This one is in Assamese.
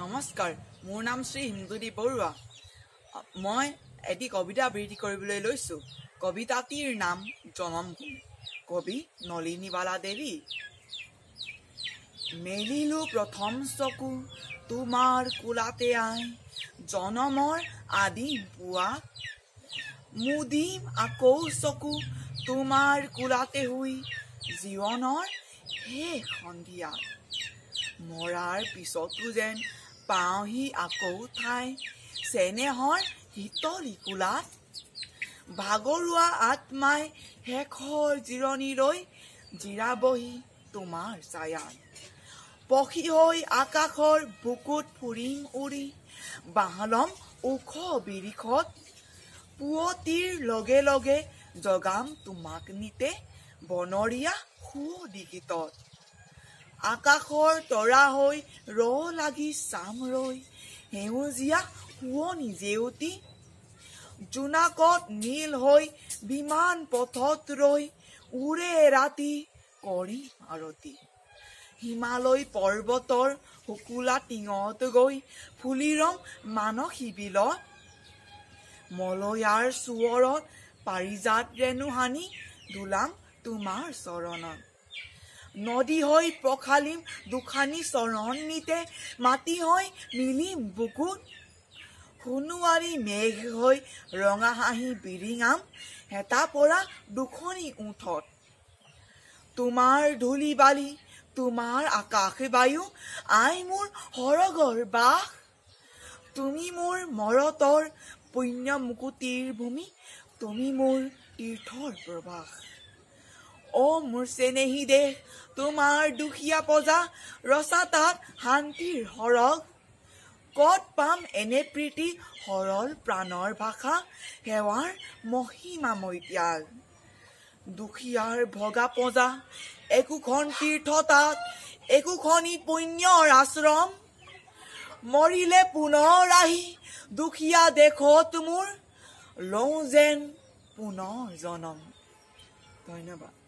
নমস্কাৰ, মোৰ নাম শ্ৰী হিন্দুদীপ বৰুৱা। মই এটি কবিতা আবৃত্তি কৰিবলৈ লৈছোঁ। কবিতাটিৰ নাম জনমভূমি। কবি নলিনীবালা দেৱী। মেলিলো প্ৰথম চকু তোমাৰ কোলাতে আই, জনমৰ আদিম পুৱা। মুদিম আকৌ চকু তোমাৰ কোলাতে শুই, জীৱনৰ শেষ সন্ধিয়া। মৰাৰ পিছতো যেন পাওঁহি আকৌ ঠাই, চেনেহৰ শীতলী কোলাত। ভাগৰুৱা আত্মাই শেষৰ জিৰণি লৈ, জিৰাবহি তোমাৰ ছায়াত। পখী হৈ আকাশৰ বুকুত ফুৰিম উৰি, বাহ ল'ম ওখ বিৰিখত। পুৱতিৰ লগে লগে জগাম তোমাক নিতে, বনৰীয়া সুৱদী গীতত। আকাশৰ তৰা হৈ লাগি চাম ৰৈ, সেউজীয়া শুৱনি জেউতি। জোনাকত নীল হৈ বিমান পথত ৰৈ, উৰে ৰাতি কৰি আৰতি। হিমালয় পৰ্বতৰ শুকুলা টিঙত গৈ, ফুলি ৰম মানসী বিলত। মলয়াৰ চুৱৰত পাৰিজাত ৰেণু সানি, দোলাম তোমাৰ চৰণত। নদী হৈ পখালিম দুখানি চৰণ নিতে, মাটি হৈ মিলিম বুকুত। সোণোৱাৰী মেঘ হৈ ৰঙা হাঁহি বিৰিঙাম, হেতা পৰা দুখনি ওঠত। তোমাৰ ধূলি বালি, তোমাৰ আকাশ বায়ু, আই মোৰ সৰগৰ বাস। তুমি মোৰ মৰতৰ পুণ্য মুকুতিৰ ভূমি, তুমি মোৰ তীৰ্থৰ প্ৰবাস। মোৰ চেনেহী দেশ, তোমাৰ দুখীয়া প্ৰজা, ৰচা তাত শান্তিৰ সৰগ। ক'ত পাম এনে প্ৰীতি, সৰল প্ৰাণৰ ভাষা, সেৱাৰ মহিমাময় ত্যাগ। দুখীয়াৰ ভগা পঁজা, একোখন তীৰ্থ তাত, একোখনি পুণ্যৰ আশ্ৰম। মৰিলে পুনৰ আহি দুখীয়া দেশত মোৰ, লওঁ যেন পুনৰ জনম। ধন্যবাদ।